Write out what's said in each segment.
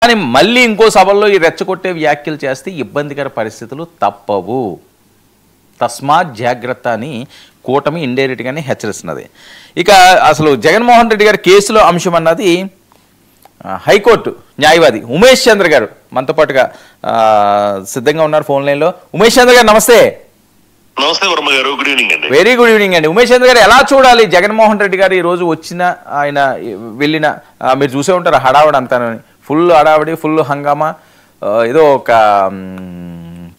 కానీ మళ్ళీ ఇంకో సభల్లో ఈ రెచ్చగొట్టే వ్యాఖ్యలు చేస్తే ఇబ్బందికర పరిస్థితులు తప్పవు, తస్మాత్ జాగ్రత్త అని కూటమి ఇండైరెక్ట్గానే హెచ్చరిస్తున్నది. ఇక అసలు జగన్మోహన్ రెడ్డి గారి కేసులో అంశం అన్నది హైకోర్టు న్యాయవాది ఉమేష్ చంద్ర గారు మనతో పాటుగా సిద్ధంగా ఉన్నారు ఫోన్ లైన్లో. ఉమేష్ చంద్ర గారు నమస్తే. నమస్తే వర్మ గారు, గుడ్ ఈవినింగ్ అండి. వెరీ గుడ్ ఈవినింగ్ అండి. ఉమేష్ చంద్ర గారు ఎలా చూడాలి జగన్మోహన్ రెడ్డి గారు ఈరోజు వచ్చిన ఆయన వెళ్ళిన, మీరు చూసే ఉంటారు హడావడి అంతా, ఫుల్ హడావడి, ఫుల్ హంగామా, ఏదో ఒక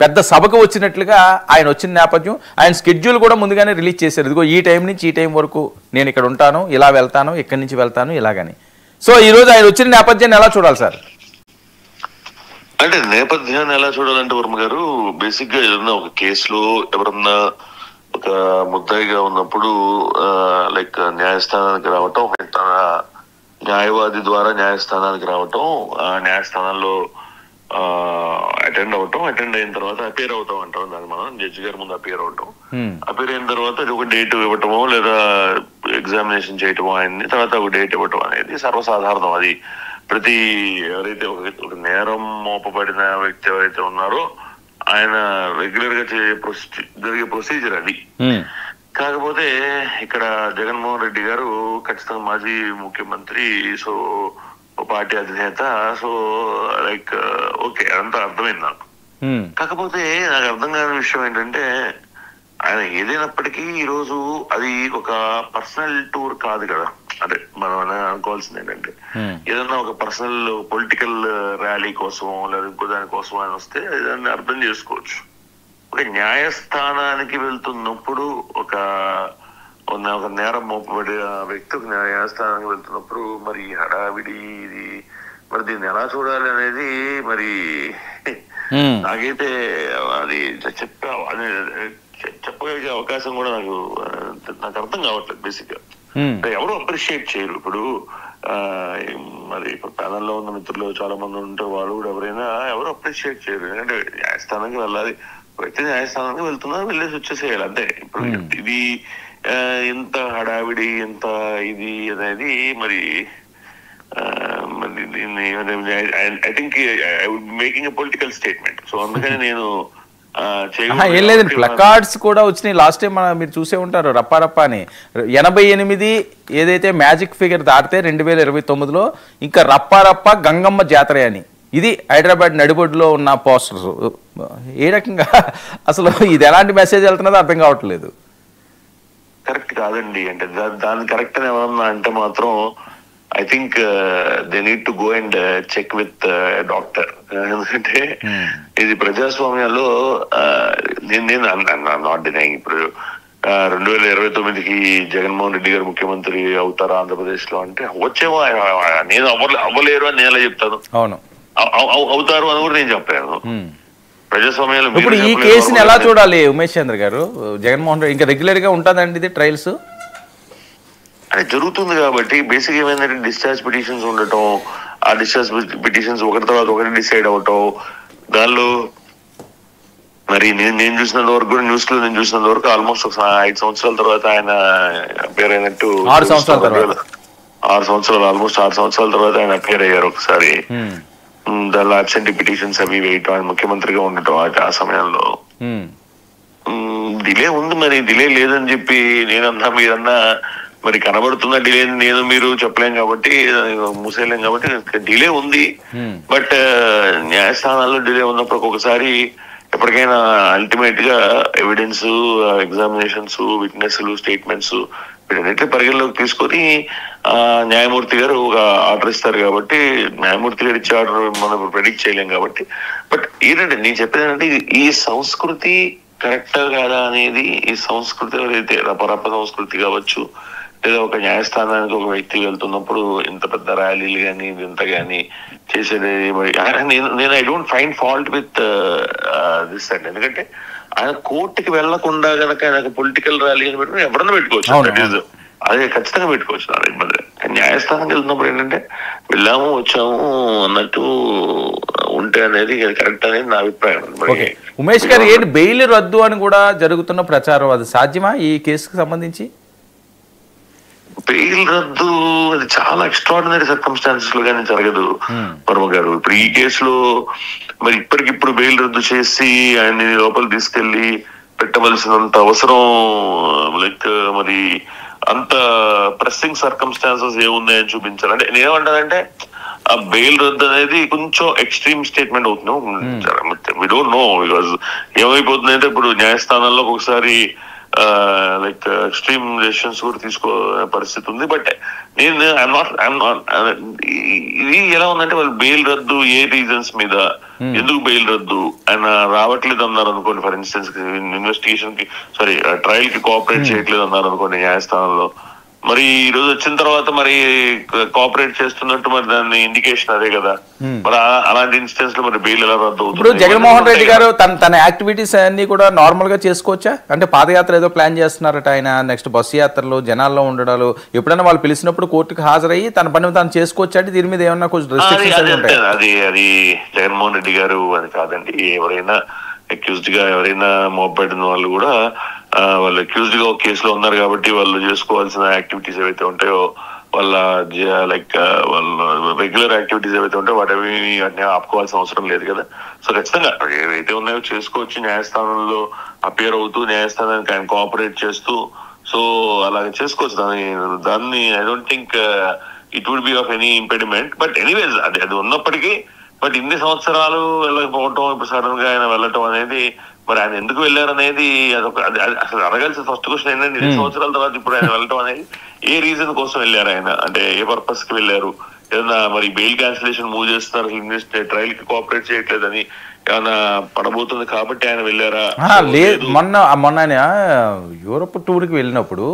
పెద్ద సభకు వచ్చినట్లుగా ఆయన వచ్చిన నేపథ్యం, ఆయన స్కెడ్యూల్ కూడా ముందుగానే రిలీజ్ చేశారు. ఇదిగో ఈ టైం నుంచి ఈ టైం వరకు నేను ఇక్కడ ఉంటాను, ఇలా వెళ్తాను, ఇక్కడి నుంచి వెళ్తాను, ఇలాగని. సో ఈరోజు ఆయన వచ్చిన నేపథ్యాన్ని ఎలా చూడాలి సార్? అంటే నేపథ్యాన్ని ఎలా చూడాలంటే వర్మ గారు, బేసిక్ గా ఏదన్నా ఒక కేసులో ఎవరన్నా ఒక ముద్దాయిగా ఉన్నప్పుడు లైక్ న్యాయస్థానానికి రావటం, న్యాయవాది ద్వారా న్యాయస్థానానికి రావటం, ఆ న్యాయస్థానంలో అటెండ్ అయిన తర్వాత అపేర్ అవుతాం అంటాం. దాన్ని మనం జడ్జి గారి ముందు అపేర్ అవటం, అపేర్ అయిన తర్వాత అది ఒక డేట్ ఇవ్వటమో లేదా ఎగ్జామినేషన్ చేయటమో ఆయన్ని, తర్వాత ఒక డేట్ ఇవ్వటం అనేది సర్వసాధారణం. అది ప్రతి ఎవరైతే ఒక నేరం మోపబడిన వ్యక్తి ఎవరైతే ఉన్నారో ఆయన రెగ్యులర్ గా జరిగే ప్రొసీజర్ అది. కాకపోతే ఇక్కడ జగన్మోహన్ రెడ్డి గారు ఖచ్చితంగా మాజీ ముఖ్యమంత్రి, సో పార్టీ అధినేత, సో లైక్ ఓకే అదంతా అర్థమైంది నాకు. కాకపోతే నాకు అర్థం కాని విషయం ఏంటంటే, ఆయన ఏదైనప్పటికీ ఈరోజు అది ఒక పర్సనల్ టూర్ కాదు కదా. అదే మనం అనుకోవాల్సింది ఏంటంటే, ఏదన్నా ఒక పర్సనల్ పొలిటికల్ ర్యాలీ కోసమో లేదా ఇంకో దానికోసం ఆయన వస్తే దాన్ని అర్థం చేసుకోవచ్చు. ఒక న్యాయస్థానానికి వెళ్తున్నప్పుడు ఒక నేరం మోపబడి వ్యక్తి ఒక న్యాయస్థానానికి వెళ్తున్నప్పుడు మరి హడావిడి ఇది, మరి దీన్ని ఎలా చూడాలి అనేది మరి నాకైతే అది చెప్పగలిగే అవకాశం కూడా నాకు అర్థం కావట్లేదు బేసిక్ గా. ఎవరు అప్రిషియేట్ చేయరు. ఇప్పుడు మరి ఇప్పుడు ప్యానల్లో ఉన్న మిత్రులు చాలా మంది ఉంటారు, వాళ్ళు కూడా ఎవరు అప్రిషియేట్ చేయరు. ఎందుకంటే న్యాయస్థానానికి వెళ్ళాలి, వ్యక్తి న్యాయస్థానానికి వెళ్తున్నారు, వెళ్ళేసి వచ్చేసేయాలి అంతే. ఇప్పుడు ఇది ఎంత హడావిడి, ఎంత ఇది అనేది మరి I think I would making a political statement. So అందుకని నేను ఏం లేదండి, ప్లకార్డ్స్ కూడా వచ్చినాయి లాస్ట్ టైం మీరు చూసే ఉంటారు. రప్పారప్ప అని 88 ఏదైతే మ్యాజిక్ ఫిగర్ దాటితే 2029లో ఇంకా రప్పారప్ప గంగమ్మ జాతర అని, ఇది హైదరాబాద్ నడిబొడ్డులో ఉన్న పోస్టర్స్. ఏ రకంగా అసలు ఇది ఎలాంటి మెసేజ్ వెళ్తున్నదో అర్థం కావట్లేదు. కరెక్ట్ కాదండి. అంటే దాన్ని కరెక్ట్ అని ఏమన్నా అంటే మాత్రం I think they need to go and check with doctor. ఎందుకంటే ఇది ప్రజాస్వామ్యాల్లో నేను నాట్ డినైయింగ్, ఇప్పుడు 2029కి జగన్మోహన్ రెడ్డి గారు ముఖ్యమంత్రి అవుతారా ఆంధ్రప్రదేశ్ లో అంటే, వచ్చేమో నేను అవ్వలేరు అని నేను చెప్తాను, అవుతారు అని కూడా నేను చెప్పాను. ప్రజాస్వామ్యంలో ఇప్పుడు ఈ కేసుని ఎలా చూడాలి ఉమేష్ చంద్ర గారు? జగన్మోహన్ రెడ్డి ఇంకా రెగ్యులర్ గా ఉంటుందండి ఇది ట్రయల్స్ అది జరుగుతుంది కాబట్టి బేసిక్ ఏమైందంటే డిశ్చార్జ్ పిటిషన్స్ ఉండటం, ఆ డిశ్చార్జ్ పిటిషన్స్ ఒకటి తర్వాత ఒకటి డిసైడ్ అవటం, దానిలో మరి నేను చూసినంత వరకు కూడా న్యూస్ లో నేను చూసినంత వరకు ఆల్మోస్ట్ 5 సంవత్సరాల తర్వాత ఆయన అపేర్ అయినట్టు, 6 సంవత్సరాలు ఆల్మోస్ట్ 6 సంవత్సరాల తర్వాత ఆయన అపేర్ అయ్యారు ఒకసారి. దానిలో అబ్సెంటీ పిటిషన్స్ అవి వేయటం, ఆయన ముఖ్యమంత్రిగా ఉండటం ఆ సమయంలో డిలే ఉంది. మరి డిలే లేదని చెప్పి నేనన్నా మీరన్నా మరి కనబడుతున్న డిలే నేను మీరు చెప్పలేం కాబట్టి మూసేయలేం కాబట్టి డిలే ఉంది. బట్ న్యాయస్థానాల్లో డిలే ఉన్నప్పుడు ఒక్కొక్కసారి ఎప్పటికైనా అల్టిమేట్ గా ఎవిడెన్స్, ఎగ్జామినేషన్స్, విట్నెస్లు, స్టేట్మెంట్స్ వీటన్నిటిని పరిగణలోకి తీసుకొని న్యాయమూర్తి గారు ఒక ఆర్డర్ ఇస్తారు. కాబట్టి న్యాయమూర్తి గారు ఇచ్చే ఆర్డర్ మనం ప్రెడిక్ట్ చేయలేం కాబట్టి. బట్ ఏంటంటే నేను చెప్పేది ఏంటంటే, ఈ సంస్కృతి కరెక్టా కాదా అనేది, ఈ సంస్కృతి ఏదైతే రపరప సంస్కృతి కావచ్చు, లేదా ఒక న్యాయస్థానానికి ఒక వ్యక్తి వెళ్తున్నప్పుడు ఇంత పెద్ద ర్యాలీలు కానీ ఇంత కానీ చేసేది నేను I don't find fault with this అండి. ఎందుకంటే ఆయన కోర్టుకి వెళ్లకుండా కనుక ఆయన పొలిటికల్ ర్యాలీ అని పెట్టుకుని ఎవరన్నా పెట్టుకోవచ్చు, అదే ఖచ్చితంగా పెట్టుకోవచ్చు, నా ఇబ్బంది. న్యాయస్థానానికి వెళ్తున్నప్పుడు ఏంటంటే వెళ్ళాము వచ్చాము అన్నట్టు ఉంటే అనేది కరెక్ట్ అనేది నా అభిప్రాయం. ఉమేష్ గారు, ఏంటి బెయిల్ రద్దు అని కూడా జరుగుతున్న ప్రచారం, అది సాధ్యమా ఈ కేసుకు సంబంధించి? బెయిల్ రద్దు అది చాలా ఎక్స్ట్రాడినరీ సర్కమ్స్టాన్సెస్ లో కానీ జరగదు వర్మ గారు. ఇప్పుడు ఈ కేసులో మరి ఇప్పటికిప్పుడు బెయిల్ రద్దు చేసి ఆయన్ని లోపల తీసుకెళ్లి పెట్టవలసినంత అవసరం లైక్ మరి అంత ప్రెస్సింగ్ సర్కమ్స్టాన్సెస్ ఏమున్నాయని చూపించాలి. అంటే నేనేమంటానంటే ఆ బెయిల్ రద్దు అనేది కొంచెం ఎక్స్ట్రీమ్ స్టేట్మెంట్ అవుతుంది. వి డోంట్ నో బికాజ్ ఏమైపోతుంది అంటే ఇప్పుడు న్యాయస్థానంలో ఒకసారి లైక్ ఎక్స్ట్రీమ్ డెసిషన్స్ కూడా తీసుకో పరిస్థితి ఉంది. బట్ నేను ఇది ఎలా ఉందంటే వాళ్ళు బెయిల్ రద్దు ఏ రీజన్స్ మీద ఎందుకు బెయిల్ రద్దు ఆయన రావట్లేదు అన్నారు అనుకోండి, ఫర్ ఇన్స్టెన్స్ ఇన్వెస్టిగేషన్ కి ట్రయల్ కి కోఆపరేట్ చేయట్లేదు అన్నారు అనుకోండి న్యాయస్థానంలో, మరి ఈ రోజు వచ్చిన తర్వాత మరి కోఆపరేట్ చేస్తున్నట్టు మరి దాని ఇండికేషన్ అదే కదా. మరి అలాంటి ఇన్స్టెన్స్ లో మరి బెయిల్ ఎలా రద్దు అవుతుంది? ఇప్పుడు జగన్మోహన్ రెడ్డి గారు తన యాక్టివిటీస్ అన్ని కూడా నార్మల్ గా చేసుకోవచ్చా? అంటే పాదయాత్ర ఏదో ప్లాన్ చేస్తున్నారట ఆయన, నెక్స్ట్ బస్సు యాత్రలు, జనాల్లో ఉండడాలు, ఎప్పుడైనా వాళ్ళు పిలిచినప్పుడు కోర్టుకు హాజరయ్యి తన పని తాను చేసుకోవచ్చా అంటే దీని మీద ఏమన్నా కొంచెం రెస్ట్రిక్షన్స్ ఉంటాయి? అది జగన్మోహన్ రెడ్డి గారు అని కాదండి, ఎవరైనా అక్యూజ్డ్ గా ఎవరైనా మోపబడిన వాళ్ళు కూడా వాళ్ళు అక్యూజ్డ్ గా ఒక కేసులో ఉన్నారు కాబట్టి వాళ్ళు చేసుకోవాల్సిన యాక్టివిటీస్ ఏవైతే ఉంటాయో వాళ్ళ లైక్ వాళ్ళ రెగ్యులర్ యాక్టివిటీస్ ఏవైతే ఉంటాయో వాటిని ఆపుకోవాల్సిన అవసరం లేదు కదా. సో ఖచ్చితంగా ఏవైతే ఉన్నాయో చేసుకోవచ్చు, న్యాయస్థానంలో అపియర్ అవుతూ న్యాయస్థానానికి ఆయన కోఆపరేట్ చేస్తూ సో అలాగే చేసుకోవచ్చు. దాన్ని I don't think it would be of any impediment. But anyways అది ఉన్నప్పటికీ బట్ ఇన్ని సంవత్సరాలు వెళ్ళకపోవటం, ఇప్పుడు సడన్ గా ఆయన వెళ్ళటం అనేది మరి ఆయన ఎందుకు వెళ్ళారు అనేది అదొక అసలు అడగాల్సిన ఫస్ట్ క్వశ్చన్ ఏంటంటే ఇన్ని సంవత్సరాల తర్వాత ఇప్పుడు ఆయన వెళ్ళటం అనేది ఏ రీజన్ కోసం వెళ్ళారు ఆయన, అంటే ఏ పర్పస్ కి వెళ్ళారు? ఏదన్నా మరి బెయిల్ క్యాన్సిలేషన్ మూవ్ చేస్తున్నారు, ట్రయల్ కి కోఆపరేట్ చేయట్లేదని ఏమైనా పడబోతుంది కాబట్టి ఆయన వెళ్ళారా? లేదు, మొన్న ఆయన యూరోప్ టూర్కి వెళ్ళినప్పుడు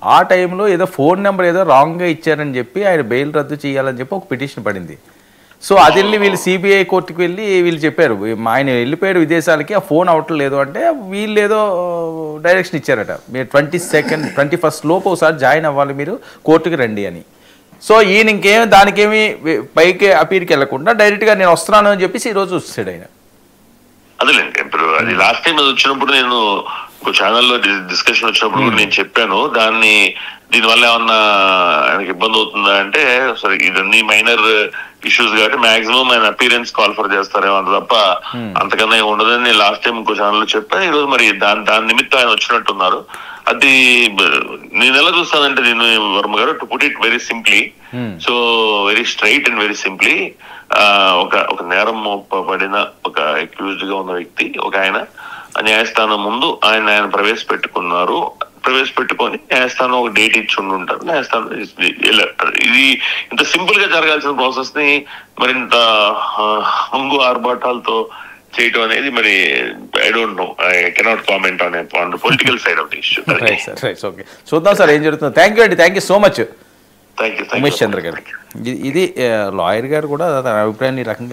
ఆ టైంలో ఏదో ఫోన్ నెంబర్ ఏదో రాంగ్గా ఇచ్చారని చెప్పి ఆయన బెయిల్ రద్దు చేయాలని చెప్పి ఒక పిటిషన్ పడింది. సో అది వెళ్ళి వీళ్ళు సిబిఐ కోర్టుకి వెళ్ళి వీళ్ళు చెప్పారు ఆయన వెళ్ళిపోయాడు విదేశాలకి, ఆ ఫోన్ అవట్లేదు అంటే వీళ్ళు ఏదో డైరెక్షన్ ఇచ్చారట, మీరు 21 లోపు ఒకసారి జాయిన్ అవ్వాలి, మీరు కోర్టుకి రండి అని. సో ఈయన ఇంకేమి దానికేమి పైకి అపీర్కి వెళ్లకుండా డైరెక్ట్గా నేను వస్తున్నాను అని చెప్పేసి ఈరోజు వచ్చాడు ఆయన. అదేలేండి, ఇప్పుడు అది లాస్ట్ టైం అది వచ్చినప్పుడు నేను ఒక ఛానల్లో డిస్కషన్ వచ్చినప్పుడు కూడా నేను చెప్పాను దీనివల్ల ఏమన్నా ఆయనకి ఇబ్బంది అవుతుందా అంటే సరే ఇదన్నీ మైనర్ ఇష్యూస్ కాబట్టి మాక్సిమం ఆయన అపీరెన్స్ కాల్ఫర్ చేస్తారేమో అంత తప్ప అంతకన్నా ఏమి ఉండదని నేను లాస్ట్ టైం ఇంకో ఛానల్లో చెప్పాను. ఈ రోజు మరి దాని నిమిత్తం ఆయన వచ్చినట్టున్నారు. అది నేను ఎలా చూస్తానంటే నేను వర్మ గారు to put it very simply, so very straight and very simply, ఒక నేరం మోపబడిన ఒక అక్యూజ్డ్ గా ఉన్న వ్యక్తి ఒక ఆయన న్యాయస్థానం ముందు ఆయన ప్రవేశపెట్టుకొని న్యాయస్థానం ఒక డేట్ ఇచ్చి ఉంటారు, న్యాయస్థానం ఇది ఇంత సింపుల్ గా జరగాల్సిన ప్రాసెస్ ని మరింత హంగు ఆర్భాటాలతో చేయటం అనేది మరి I don't know, I cannot comment on the political side of the issue. Okay, చూద్దాం సార్ ఏం జరుగుతుంది. థ్యాంక్ యూ అండి, thank you so much thank you Umesh Chandra గారు. ఇది లాయర్ గారు కూడా తన అభిప్రాయాన్ని ఈ రకంగా